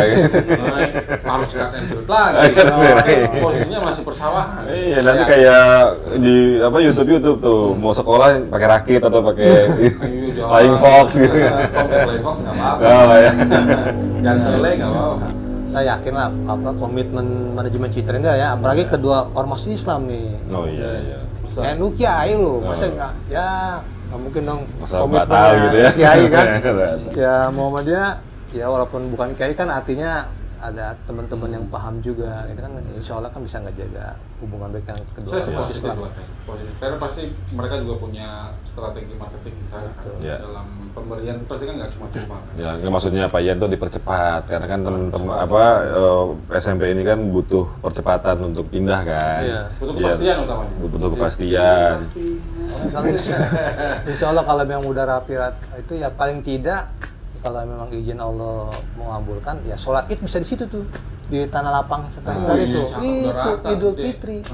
Harus kelihatan surut lagi. Posisinya masih persawahan. Iya, nanti kayak di YouTube tuh mau sekolah pakai rakit atau pakai Flying Fox gitu. Flying Fox nggak apa-apa. Oh ya. Gantole nggak apa-apa. Saya yakin lah komitmen manajemen Citra ini ya, apalagi kedua ormas Islam nih. Oh iya. NU Kiai loh, masa nggak nggak mungkin dong komitmennya gitu ya. Kiai kan. Ya Muhammadiyah ya walaupun bukan Kiai kan artinya ada teman-teman yang paham juga, itu kan insya Allah kan bisa ngejaga hubungan baik yang kedua ormas Islam. Positif, karena pasti mereka juga punya strategi marketing di sana kan. Dalam pemberian pasti kan nggak cuma-cuma. Ya, maksudnya Pak Ian tuh dipercepat, karena kan teman-teman SMP ini kan butuh percepatan untuk pindah kan. Iya. Butuh kepastian utamanya. Butuh kepastian. Insya Allah kalau memang udah rapi itu ya paling tidak kalau memang izin Allah mengabulkan ya sholat id bisa di situ tuh di tanah lapang sekitar itu Idul Fitri.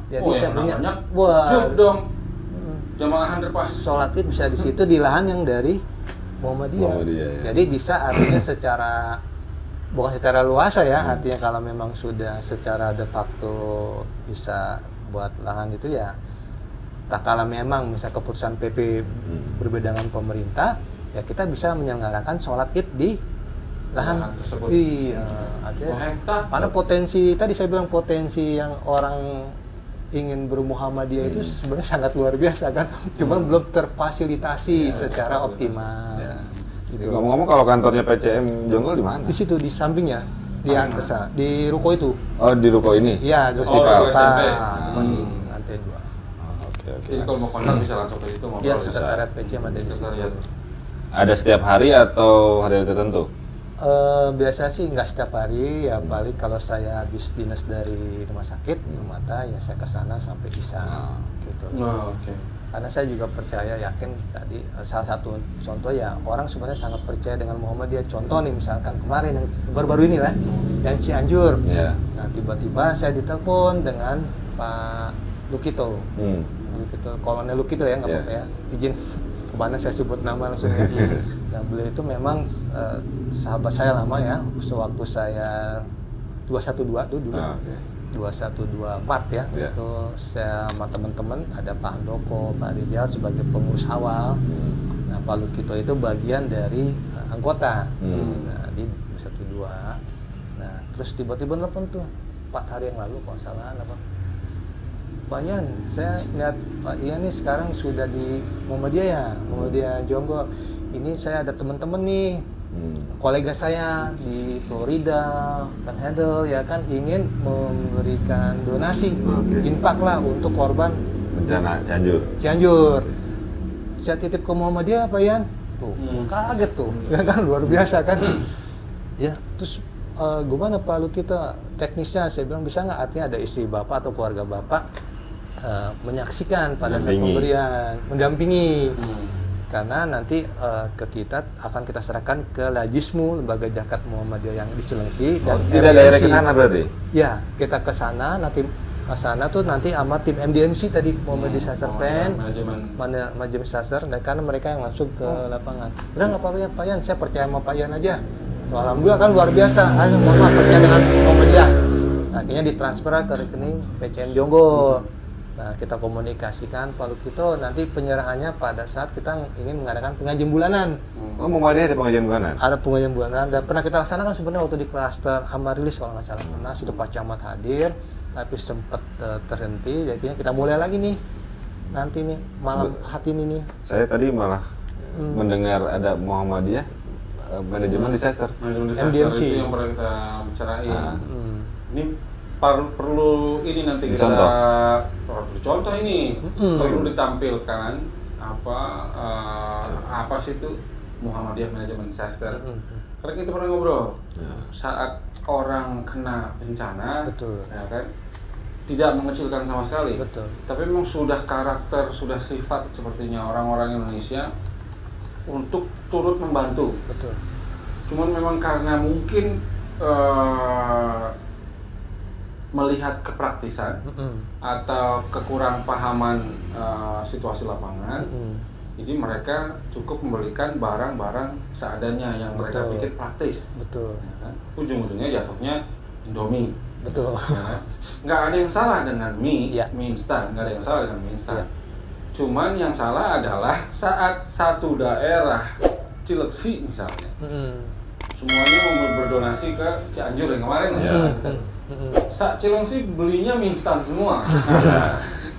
Jadi saya punya buat dong jamaah underpass sholat id bisa di situ di lahan yang dari Muhammadiyah. Jadi bisa artinya secara bukan secara luasa ya, artinya kalau memang sudah secara de facto bisa buat lahan itu ya, tak kala memang misal keputusan PP berbeda dengan pemerintah, ya kita bisa menyelenggarakan sholat id di lahan tersebut. Iya, artinya karena potensi tadi saya bilang potensi yang orang ingin bermuhammadiyah itu sebenarnya sangat luar biasa kan, cuma belum terfasilitasi secara optimal. Gitu. Ngomong-ngomong kalau kantornya PCM Jonggol di mana? Di situ di sampingnya, di Antesa, di ruko itu. Oh, di ruko ini? Iya, di ruko SMP. Lantai 2. Oke. Jadi kalau mau kontak bisa langsung ke situ ngobrol. Iya, sekretariat PCM ada di situ. Ada setiap hari atau hari tertentu? Biasa sih nggak setiap hari, ya paling kalau saya habis dinas dari rumah sakit di mata ya saya ke sana sampai isya gitu. Oke. Karena saya juga percaya, yakin tadi salah satu contoh ya orang sebenarnya sangat percaya dengan Muhammadiyah. Contoh nih misalkan kemarin yang baru-baru ini lah, yang Cianjur. Nah tiba-tiba saya ditelepon dengan Pak Lukito, Lukito, Kolonel Lukito ya, nggak apa-apa ya, izin kemana saya sebut nama langsung ya. Nah beliau itu memang sahabat saya lama ya, sewaktu saya 212 tuh dulu. 212 Mart ya, itu saya sama teman-teman ada Pak Handoko, Pak Rijal sebagai pengurus awal. Nah Pak Lukito itu bagian dari anggota. Nah di 212. Nah terus tiba-tiba telepon tuh 4 hari yang lalu kalau salah apa, Pak Ian, saya lihat Pak Ian nih sekarang sudah di Muhammadiyah ya, Muhammadiyah Jonggol. Ini saya ada teman-teman nih, kolega saya di Florida, Panhandle ya kan, ingin memberikan donasi, infak lah untuk korban bencana Cianjur. Saya titip ke Muhammadiyah Pak Ian, tuh kaget tuh, ya kan luar biasa kan. Ya terus gimana Pak Lukito teknisnya? Saya bilang bisa nggak, artinya ada istri bapak atau keluarga bapak menyaksikan pada saat pemberian, mendampingi. Karena nanti ke kita akan kita serahkan ke Lajismu, Lembaga Zakat Muhammadiyah yang di Cilengsi. Dan tidak daerah ke sana berarti? Ya, kita ke sana, nanti ke sana tuh nanti sama tim MDMC tadi, Muhammadiyah Disaster Plan, manajemen disaster, dan karena mereka yang langsung ke lapangan. Udah nggak apa-apa ya Pak Ian, saya percaya sama Pak Ian aja. Alhamdulillah kan luar biasa, mohon maaf percaya dengan Muhammadiyah. Akhirnya ditransfer ke rekening PCM Jonggol. Nah, kita komunikasikan Pak Lukito, nanti penyerahannya pada saat kita ingin mengadakan pengajian bulanan. Oh, Muhammadiyah ada pengajian bulanan? Ada pengajian bulanan, dan pernah kita laksanakan sebenarnya waktu di klaster Amarilis kalau nggak salah. Pernah sudah Pak Camat hadir, tapi sempat terhenti, jadinya kita mulai lagi nih, nanti nih, malam hati ini nih. Saya tadi malah mendengar ada Muhammadiyah, manajemen disaster. MDMC. Itu yang pernah kita bicarain. Ini perlu ini nanti kita harus contoh ini, perlu ditampilkan apa sih itu Muhammadiyah Manajemen Disaster. Karena kita pernah ngobrol saat orang kena bencana, ya kan, tidak mengecilkan sama sekali. Tapi memang sudah karakter, sudah sifat sepertinya orang-orang Indonesia untuk turut membantu. Cuman memang karena mungkin melihat kepraktisan atau kekurang pahaman situasi lapangan, jadi mereka cukup memberikan barang-barang seadanya yang mereka pikir praktis. Ya kan? Ujung-ujungnya jatuhnya Indomie. Ya kan? Nggak ada yang salah dengan mie instan, nggak ada yang salah dengan mie instan. Cuman yang salah adalah saat satu daerah Cilengsi misalnya, semuanya mau berdonasi ke Cianjur yang kemarin. Saat Cilengsi belinya mie instan semua.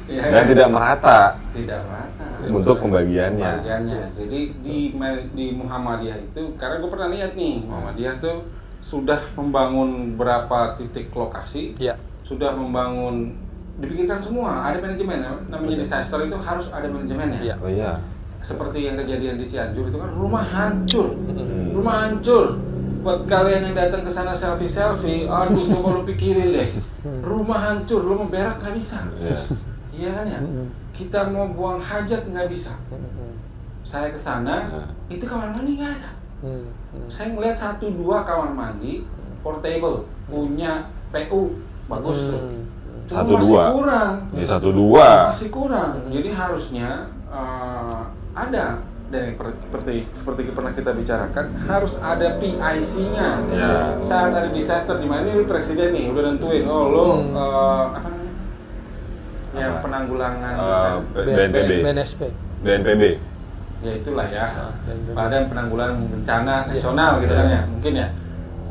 Dan tidak merata. Tidak merata. Untuk pembagiannya. Jadi di Muhammadiyah itu, karena gue pernah lihat nih, Muhammadiyah tuh sudah membangun berapa titik lokasi, sudah membangun, dipikirkan semua, ada manajemen. Namanya disaster itu harus ada manajemennya. Oh iya. Seperti yang kejadian di Cianjur itu kan rumah hancur. Buat kalian yang datang ke sana selfie, aduh coba lu pikirin deh, rumah hancur, lu mau berak nggak bisa, iya kan ya? Kita mau buang hajat nggak bisa. Saya ke sana, itu kamar mandi nggak ada. Saya ngeliat 1-2 kamar mandi portable, punya PU bagus tuh. 1-2 masih kurang. Ya 1-2 Masih kurang. Jadi harusnya ada dan seperti pernah kita bicarakan harus ada PIC-nya. Ya. Saat ada disaster di mana ini presiden nih udah nentuin, oh lo apa namanya? Yang penanggulangan BNPB. Ya itulah ya. Badan Penanggulangan Bencana Nasional gitu kan ya, mungkin ya.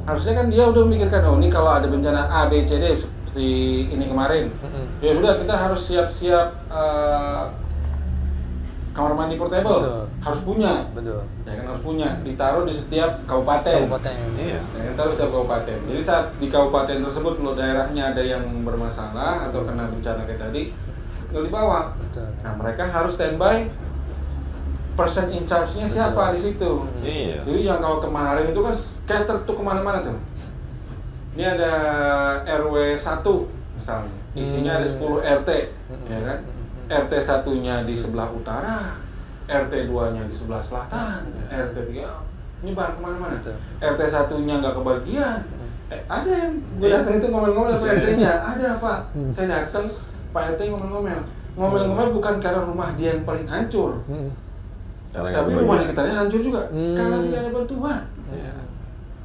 Harusnya kan dia udah memikirkan, oh ini kalau ada bencana A, B, C, D seperti ini kemarin. Ya udah kita harus siap-siap kamar mandi portable. Betul. Harus punya. Betul. Ya kan harus punya, ditaruh di setiap kabupaten. Iya. Ya kan taruh setiap kabupaten. Jadi saat di kabupaten tersebut kalau daerahnya ada yang bermasalah atau kena bencana kayak tadi, tinggal dibawa. Betul. Nah, mereka harus standby. Person in charge-nya siapa di situ? Iya. Jadi yang kalau kemarin itu kan scatter tuh kemana-mana tuh. Ini ada RW 1 misalnya, isinya ada 10 RT, ya kan? RT 1-nya di sebelah utara, RT 2-nya di sebelah selatan, RT 3 nyebar kemana-mana. RT 1-nya nggak kebagian. Ada yang gue datang itu ngomel-ngomel sama RT-nya, ada Pak. Saya datang, Pak RT ngomel-ngomel. Ngomel-ngomel bukan karena rumah dia yang paling hancur, tapi rumah sekitarnya hancur juga karena tidak ada bantuan.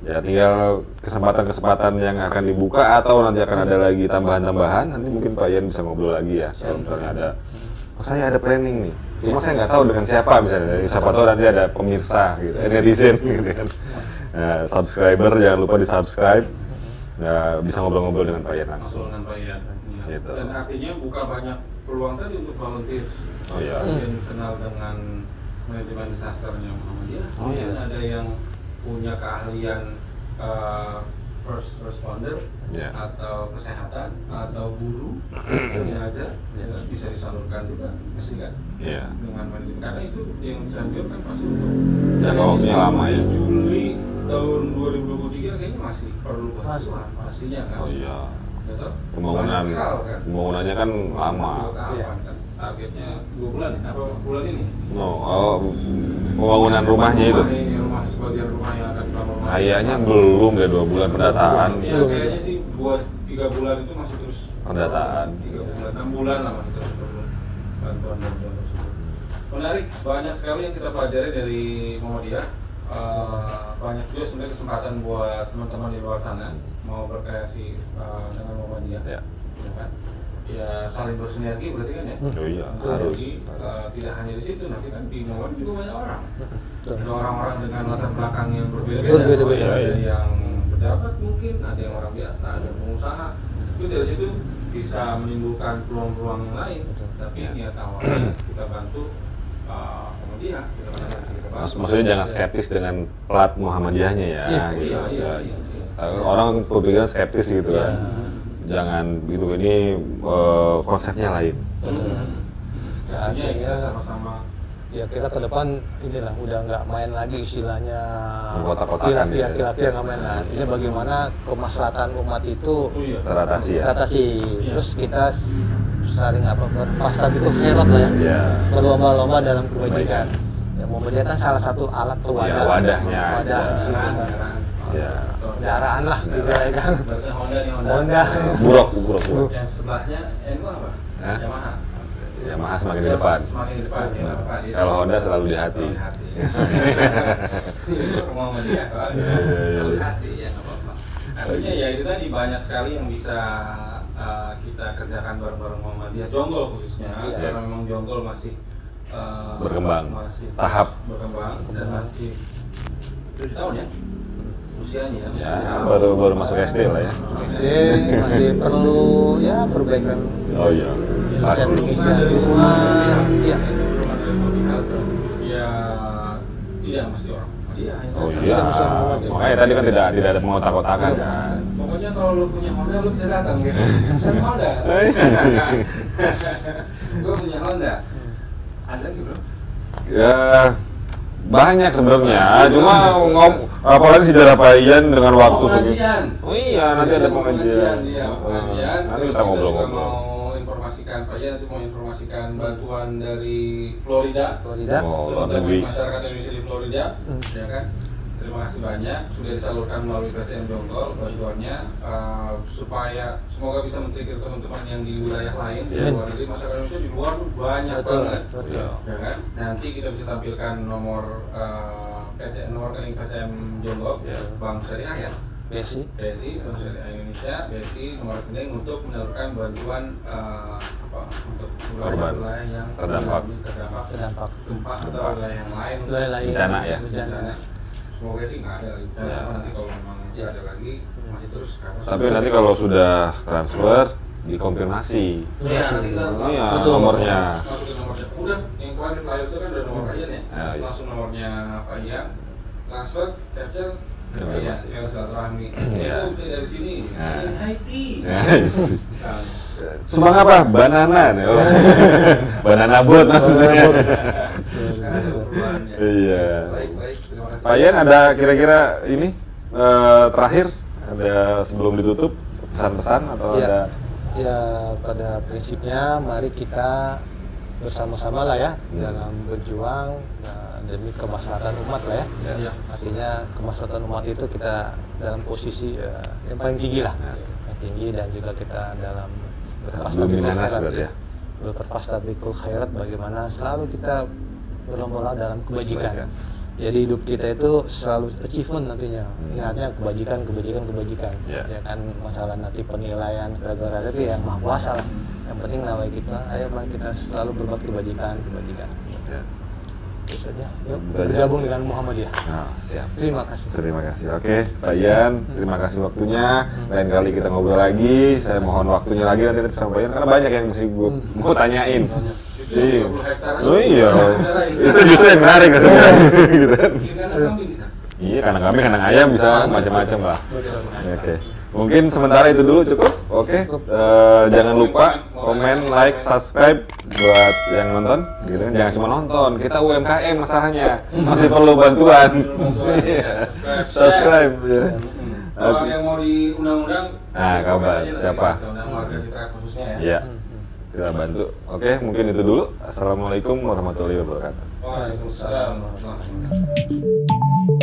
Ya tinggal kesempatan-kesempatan yang akan dibuka atau nanti akan ada lagi tambahan-tambahan. Nanti mungkin Pak Ian bisa ngobrol lagi ya. Kalau misalnya ada, saya ada planning nih. Cuma saya nggak tahu dengan siapa misalnya. Siapa tahu nanti ada pemirsa gitu, netizen gitu kan. Nah, subscriber jangan lupa di subscribe. Nah, bisa ngobrol-ngobrol dengan Pak Ian langsung. Dengan Pak Ian. Ya. Gitu. Dan artinya buka banyak peluang tadi untuk volunteer. Oh iya. Yang kenal dengan manajemen disasternya Muhammadiyah. Mungkin ada yang punya keahlian first responder atau kesehatan atau guru ini aja bisa disalurkan juga pasti kan dengan manajemen, karena itu yang dianjurkan pasti untuk waktunya lama ya. Juli tahun 2023 kayaknya masih perlu bantuan pastinya kan. Oh iya. Kan? Pembangunannya kan lama. Kan? Targetnya 2 bulan, apa bulan ini? Pembangunan rumahnya itu. Rumah sebagian rumah yang akan dibangun. Kayaknya belum ya 2 bulan pendataan. Ya, kayaknya sih buat 3 bulan itu masih terus pendataan. 3 bulan, 6 bulan lah masih terus bantuan tersebut. Menarik, banyak sekali yang kita pelajari dari Muhammadiyah. Banyak juga sebenarnya kesempatan buat teman-teman di luar sana mau berkreasi dengan Muhammadiyah. Ya kan? Ya saling bersinergi berarti kan ya. Oh iya, harus. Tidak hanya di situ, nanti kan di Muhammadiyah juga banyak orang. Ada orang-orang dengan latar belakang yang berbeda-beda. Ada yang pejabat mungkin, ada yang orang biasa, ada pengusaha. Itu dari situ bisa menimbulkan peluang-peluang yang lain. Tapi niat awalnya kita bantu Muhammadiyah. Maksudnya jangan skeptis dengan plat Muhammadiyahnya ya. Iya. Orang berpikiran skeptis gitu kan. Jangan gitu, ini konsepnya lain. Artinya kita sama-sama ya kita ke depan inilah udah nggak main lagi istilahnya kotak-kotakan kira-kira nggak main lah. Ini bagaimana kemaslahatan umat itu teratasi. Terus kita saling berpasta gitu hebat lah ya. Berlomba-lomba dalam kebajikan. Ya Muhammadiyah kan salah satu alat pewadah. Wadahnya aja. Kendaraan lah gitu ya kan. Honda. Buruk. Yang sebelahnya NU apa? Yamaha semakin di depan. Kalau Honda selalu di hati. Muhammadiyah soalnya selalu di hati ya nggak apa-apa. Artinya ya itu tadi banyak sekali yang bisa kita kerjakan bareng-bareng Muhammadiyah. Jonggol khususnya karena memang Jonggol masih berkembang, tahap berkembang dan masih 7 tahun ya. Usianya ya baru masuk SD lah ya. SD masih perlu ya perbaikan. Oh iya. Dari semua ya. Ya tidak mesti orang. Oh iya. Makanya tadi kan tidak ada mengotak-kotakan kan. Pokoknya kalau lu punya Honda lu bisa datang gitu. Saya Honda. Gue punya Honda. Ada lagi bro? Ya banyak sebenarnya, cuma apalagi sejarah Pak Ian dengan waktu pengajian. Oh iya, nanti ada pengajian. Iya, pengajian. Nanti bisa ngobrol-ngobrol. Mau informasikan Pak Ian, nanti mau informasikan bantuan dari Florida. Oh, luar negeri. Masyarakat Indonesia di Florida, ya kan? Terima kasih banyak sudah disalurkan melalui PCM Jonggol bantuannya supaya semoga bisa men-trigger teman-teman yang di wilayah lain di luar negeri. Masyarakat Indonesia di luar tuh banyak banget, ya kan? Nanti kita bisa tampilkan nomor rekening PCM Jonggol, Bank Syariah ya. BSI, Bank Syariah Indonesia, BSI nomor rekening untuk menyalurkan bantuan untuk wilayah yang terdampak gempa atau wilayah yang lain, bencana ya. Semoga sih nggak ada lagi. Nanti kalau memang masih ada lagi masih terus. Tapi nanti kalau sudah transfer dikonfirmasi. Iya, nanti kita nomornya. Masukin nomornya. Udah, yang kemarin di flyer kan udah nomor Ian ya. Langsung nomornya Pak Ian, transfer, capture. Iya, yang silaturahmi. Itu bisa dari sini. Ini Haiti. Sumbang apa? Banana. Banana boat maksudnya. Iya. Baik. Terima kasih. Pak Ian ada kira-kira ini terakhir ada sebelum ditutup pesan-pesan atau ada? Ya pada prinsipnya mari kita bersama-sama lah ya dalam berjuang demi kemaslahatan umat lah ya. Artinya kemaslahatan umat itu kita dalam posisi yang paling tinggi lah, yang tinggi, dan juga kita dalam berpastabikul khairat, bagaimana selalu kita berlomba dalam kebajikan. Jadi hidup kita itu selalu achievement nantinya, ingatnya kebajikan. Ya kan, masalah nanti penilaian segala itu yang maha kuasa lah. Yang penting nawai kita, ayo mari kita selalu berbuat kebajikan. Itu saja. Yuk bergabung dengan Muhammadiyah. Siap. Terima kasih. Oke, Pak Ian, terima kasih waktunya. Lain kali kita ngobrol lagi. Saya mohon waktunya lagi nanti sama Pak Ian karena banyak yang mesti gue mau tanyain. Iya. Itu justru yang menarik sebenarnya. Gitu kan. Iya, kandang kambing, kandang ayam bisa macam-macam lah. Oke. Mungkin sementara itu dulu cukup. Oke. Jangan lupa komen, like, subscribe buat yang nonton, gitu kan. Jangan cuma nonton. Kita UMKM masalahnya. Masih perlu bantuan. Subscribe ya. Kalau yang mau di undang-undang, kabar siapa? Warga Citra khususnya ya. Iya. Kita bantu. Oke, mungkin itu dulu. Assalamualaikum warahmatullahi wabarakatuh. Waalaikumsalam warahmatullahi wabarakatuh.